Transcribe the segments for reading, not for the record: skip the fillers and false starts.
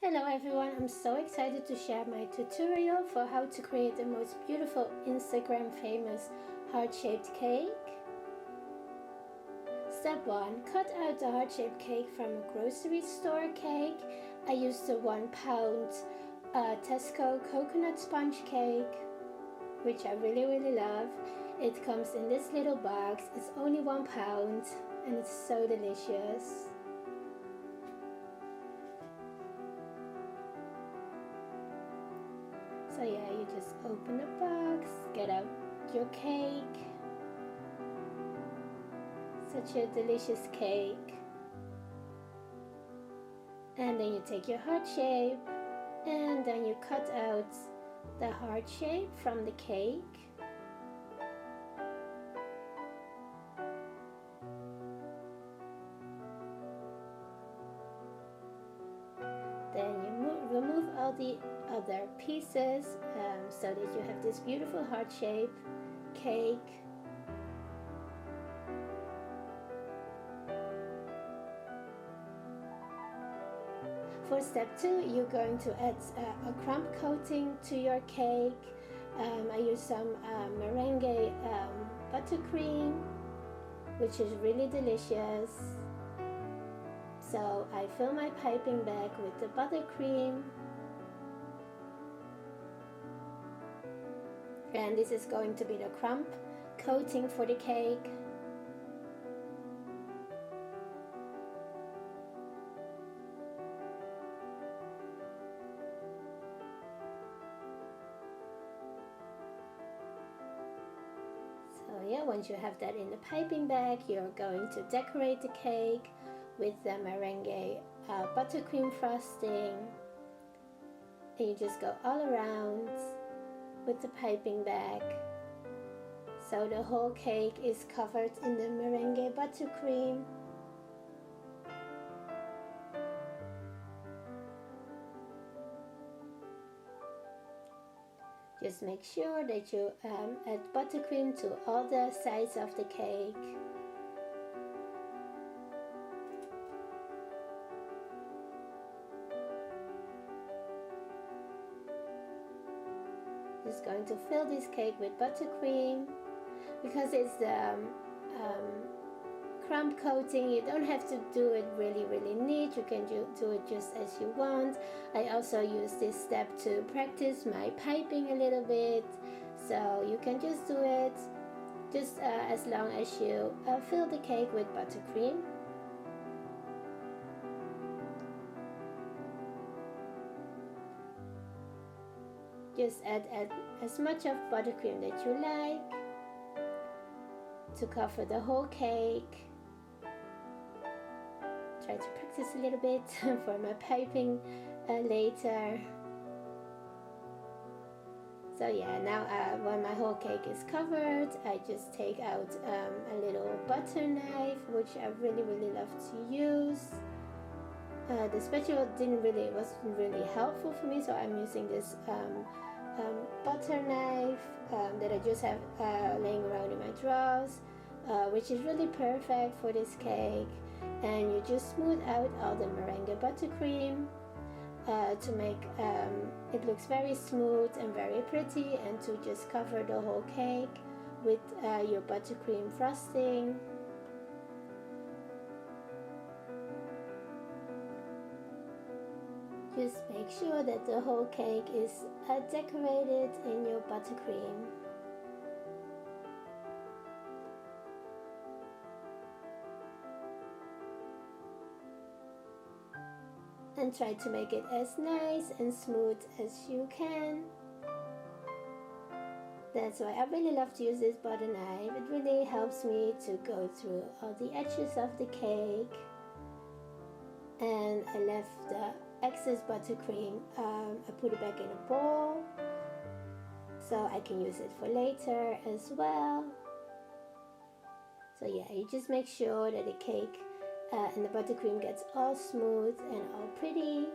Hello everyone, I'm so excited to share my tutorial for how to create the most beautiful Instagram famous heart-shaped cake. Step 1. Cut out the heart-shaped cake from a grocery store cake. I used the 1 pound Tesco coconut sponge cake, which I really love. It comes in this little box. It's only 1 pound and it's so delicious. So yeah, you just open the box, get out your cake. Such a delicious cake. And then you take your heart shape and then you cut out the heart shape from the cake. Then you remove all the other pieces so that you have this beautiful heart shape cake. For step 2, you're going to add a crumb coating to your cake. I use some meringue buttercream, which is really delicious. So I fill my piping bag with the buttercream. And this is going to be the crumb coating for the cake. So yeah, once you have that in the piping bag, you're going to decorate the cake with the meringue buttercream frosting. And you just go all around with the piping bag. So the whole cake is covered in the meringue buttercream. Just make sure that you add buttercream to all the sides of the cake. Just going to fill this cake with buttercream. Because it's the crumb coating, you don't have to do it really neat. You can do it just as you want. I also use this step to practice my piping a little bit, so you can just do it just as long as you fill the cake with buttercream. Just add as much of buttercream that you like to cover the whole cake. Try to practice a little bit for my piping later. So yeah, now when my whole cake is covered, I just take out a little butter knife, which I really love to use. The spatula wasn't really helpful for me, so I'm using this butter knife that I just have laying around in my drawers, which is really perfect for this cake. And you just smooth out all the meringue buttercream to make it looks very smooth and very pretty, and to just cover the whole cake with your buttercream frosting. Just make sure that the whole cake is decorated in your buttercream. And try to make it as nice and smooth as you can. That's why I really love to use this butter knife. It really helps me to go through all the edges of the cake. And I left the excess buttercream, I put it back in a bowl so I can use it for later as well. So yeah, you just make sure that the cake and the buttercream gets all smooth and all pretty,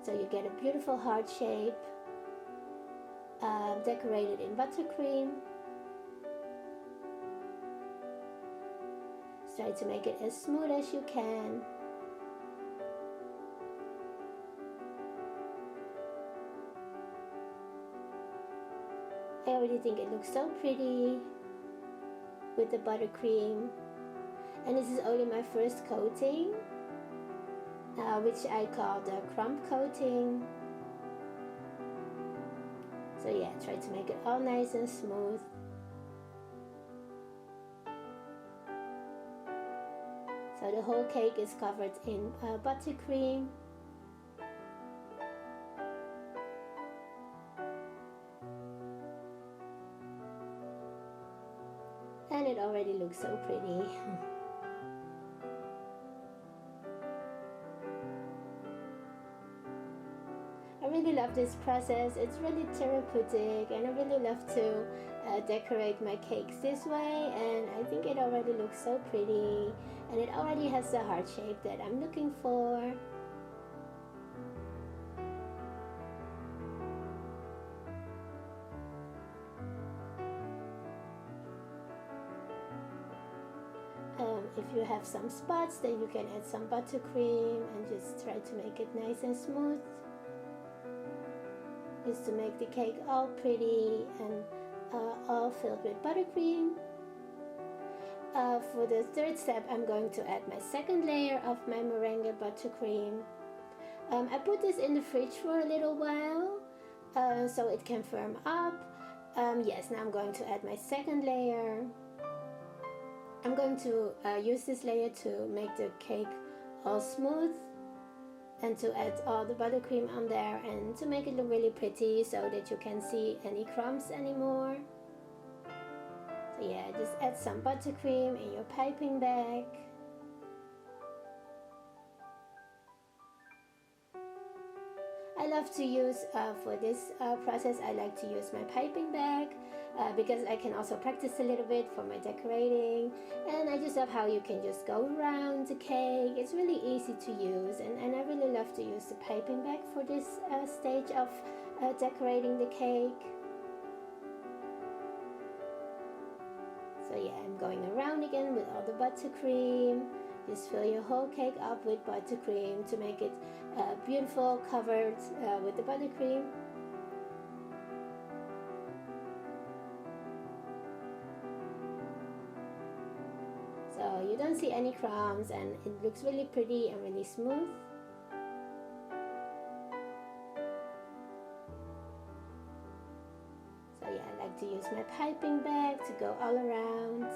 so you get a beautiful heart shape decorated in buttercream. Try to make it as smooth as you can. I already think it looks so pretty with the buttercream. And this is only my first coating, which I call the crumb coating. So yeah, try to make it all nice and smooth. So the whole cake is covered in buttercream. And it already looks so pretty. I really love this process. It's really therapeutic, and I really love to decorate my cakes this way, and I think it already looks so pretty, and it already has the heart shape that I'm looking for. If you have some spots, then you can add some buttercream and just try to make it nice and smooth, just to make the cake all pretty and all filled with buttercream. For the third step, I'm going to add my second layer of my meringue buttercream. I put this in the fridge for a little while so it can firm up. Yes, now I'm going to add my second layer. I'm going to use this layer to make the cake all smooth and to add all the buttercream on there and to make it look really pretty so that you can't see any crumbs anymore. So yeah, just add some buttercream in your piping bag. I love to use, for this process, I like to use my piping bag because I can also practice a little bit for my decorating, and I just love how you can just go around the cake. It's really easy to use, and I really love to use the piping bag for this stage of decorating the cake. So yeah, I'm going around again with all the buttercream. Just fill your whole cake up with buttercream to make it beautiful, covered with the buttercream. So you don't see any crumbs, and it looks really pretty and really smooth. So yeah, I like to use my piping bag to go all around.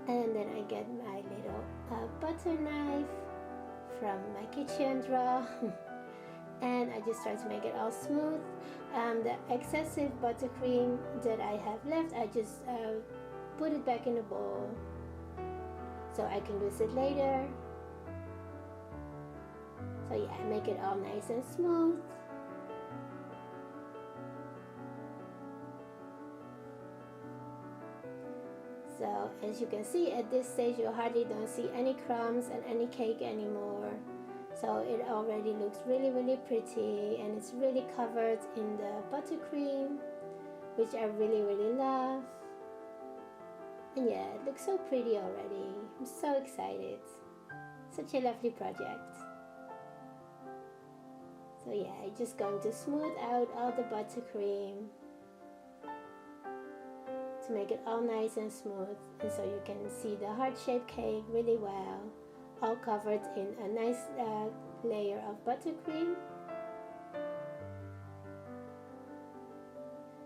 And then I get my little butter knife from my kitchen drawer and I just try to make it all smooth. The excessive buttercream that I have left, I just put it back in the bowl so I can use it later. So yeah, I make it all nice and smooth. So as you can see, at this stage you hardly don't see any crumbs and any cake anymore. So it already looks really, really pretty, and it's really covered in the buttercream, which I really, really love. And yeah, it looks so pretty already. I'm so excited. Such a lovely project. So yeah, I'm just going to smooth out all the buttercream to make it all nice and smooth, and so you can see the heart-shaped cake really well, all covered in a nice layer of buttercream.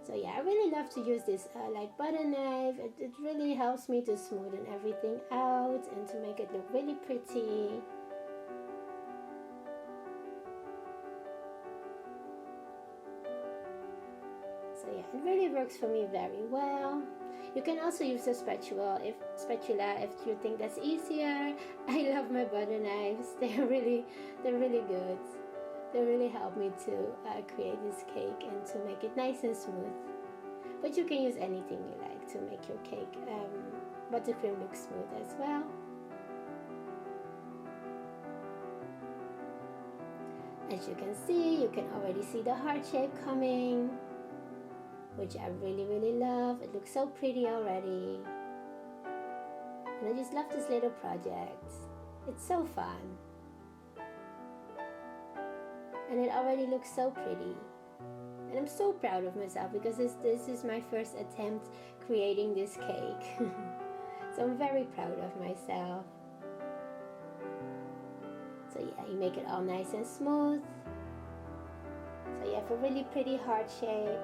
So yeah, I really love to use this like butter knife. It really helps me to smoothen everything out and to make it look really pretty. So yeah, it really works for me very well. You can also use a spatula if you think that's easier. I love my butter knives. They're really good. They really help me to create this cake and to make it nice and smooth. But you can use anything you like to make your cake buttercream look smooth as well. As you can see, you can already see the heart shape coming, which I really love. It looks so pretty already. And I just love this little project. It's so fun. And it already looks so pretty. And I'm so proud of myself because this is my first attempt creating this cake. So I'm very proud of myself. So yeah, you make it all nice and smooth. So you have a really pretty heart shape,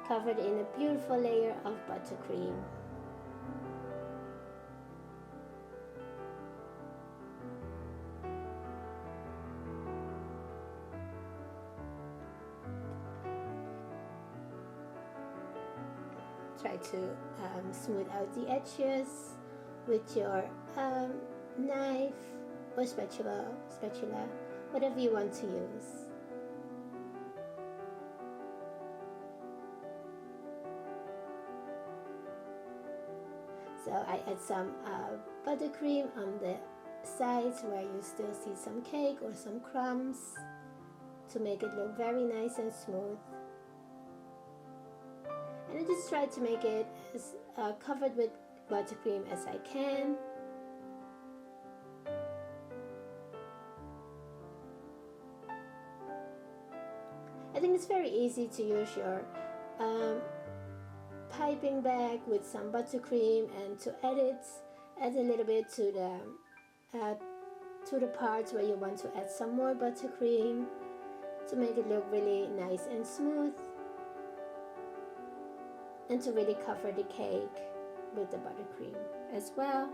covered in a beautiful layer of buttercream. Try to smooth out the edges with your knife or spatula, whatever you want to use. So I add some buttercream on the sides where you still see some cake or some crumbs to make it look very nice and smooth. And I just try to make it as covered with buttercream as I can. I think it's very easy to use your piping bag with some buttercream and to add a little bit to the parts where you want to add some more buttercream to make it look really nice and smooth, and to really cover the cake with the buttercream as well.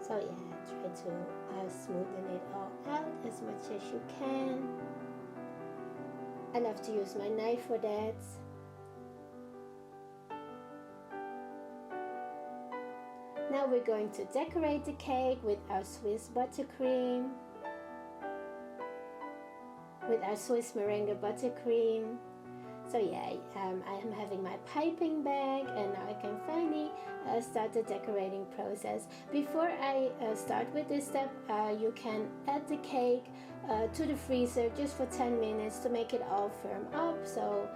So yeah, try to smoothen it all out as much as you can. I love to use my knife for that. Now we're going to decorate the cake with our Swiss buttercream, with our Swiss meringue buttercream. So yeah, I am having my piping bag, and now I can finally start the decorating process. Before I start with this step, you can add the cake to the freezer just for 10 minutes to make it all firm up, so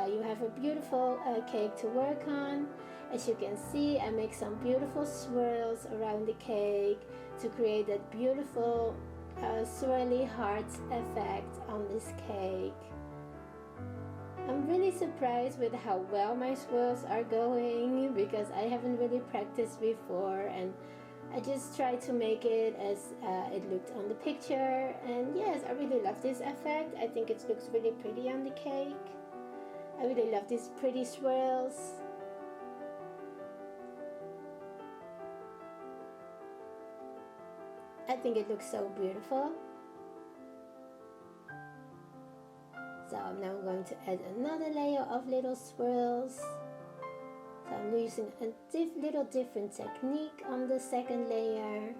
you have a beautiful cake to work on. As you can see, I make some beautiful swirls around the cake to create that beautiful swirly heart effect on this cake. I'm really surprised with how well my swirls are going because I haven't really practiced before, and I just tried to make it as it looked on the picture. And yes, I really love this effect. I think it looks really pretty on the cake. I really love these pretty swirls. I think it looks so beautiful. So I'm now going to add another layer of little swirls. So I'm using a little different technique on the second layer.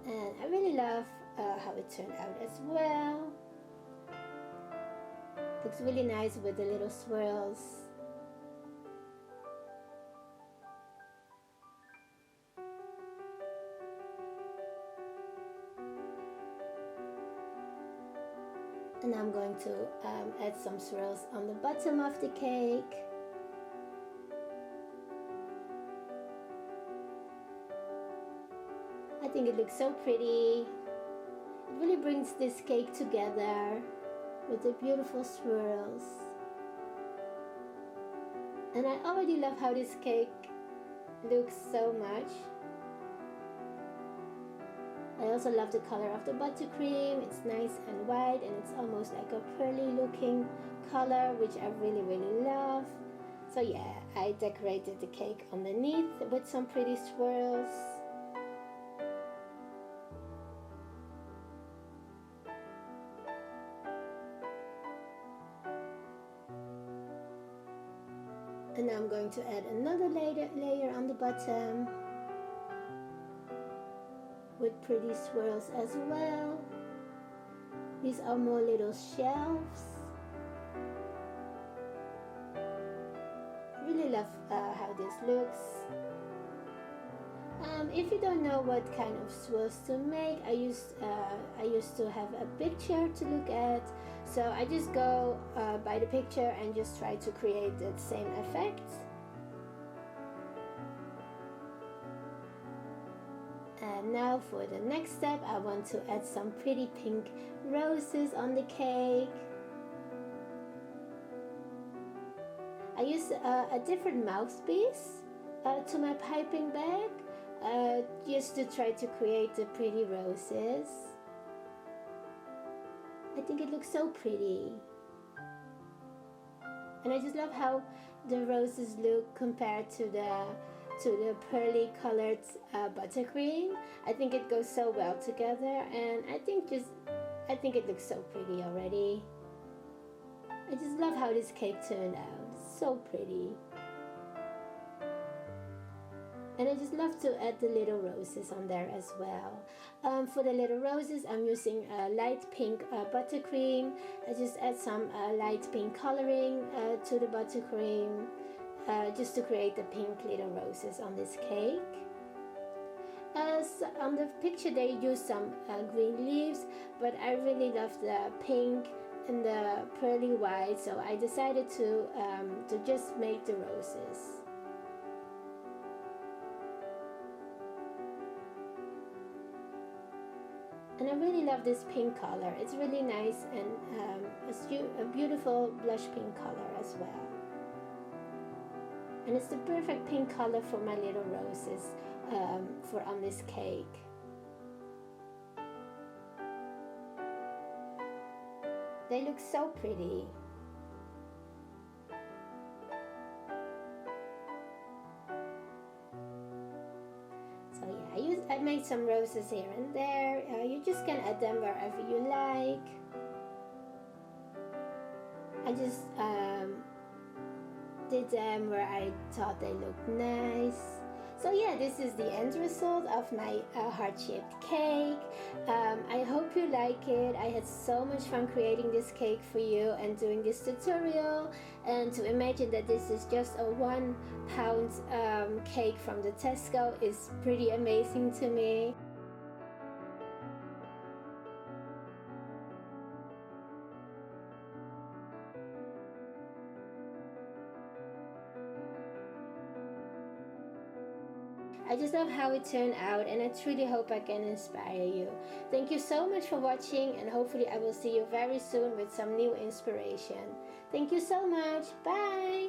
And I really love how it turned out as well. Looks really nice with the little swirls. And I'm going to add some swirls on the bottom of the cake. I think it looks so pretty. It really brings this cake together with the beautiful swirls. And I already love how this cake looks so much. I also love the color of the buttercream. It's nice and white, and it's almost like a pearly looking color, which I really, really love. So yeah, I decorated the cake underneath with some pretty swirls. And now I'm going to add another layer on the bottom with pretty swirls as well. These are more little shelves. I really love how this looks. If you don't know what kind of swirls to make, I used to have a picture to look at, so I just go by the picture and just try to create that same effect. And now for the next step, I want to add some pretty pink roses on the cake. I use a different mouthpiece to my piping bag, just to try to create the pretty roses. I think it looks so pretty. And I just love how the roses look compared to the pearly colored buttercream. I think it goes so well together, and I think it looks so pretty already. I just love how this cake turned out. It's so pretty. And I just love to add the little roses on there as well. For the little roses, I'm using light pink buttercream. I just add some light pink coloring to the buttercream, just to create the pink little roses on this cake. As on the picture, they use some green leaves, but I really love the pink and the pearly white, so I decided to just make the roses. And I really love this pink color. It's really nice, and a beautiful blush pink color as well. And it's the perfect pink color for my little roses for on this cake. They look so pretty. So yeah, I made some roses here and there. You just can add them wherever you like. I just did them where I thought they looked nice. So yeah, this is the end result of my heart-shaped cake. I hope you like it. I had so much fun creating this cake for you and doing this tutorial. And to imagine that this is just a 1 pound cake from the Tesco is pretty amazing to me. I just love how it turned out, and I truly hope I can inspire you. Thank you so much for watching, and hopefully I will see you very soon with some new inspiration. Thank you so much. Bye!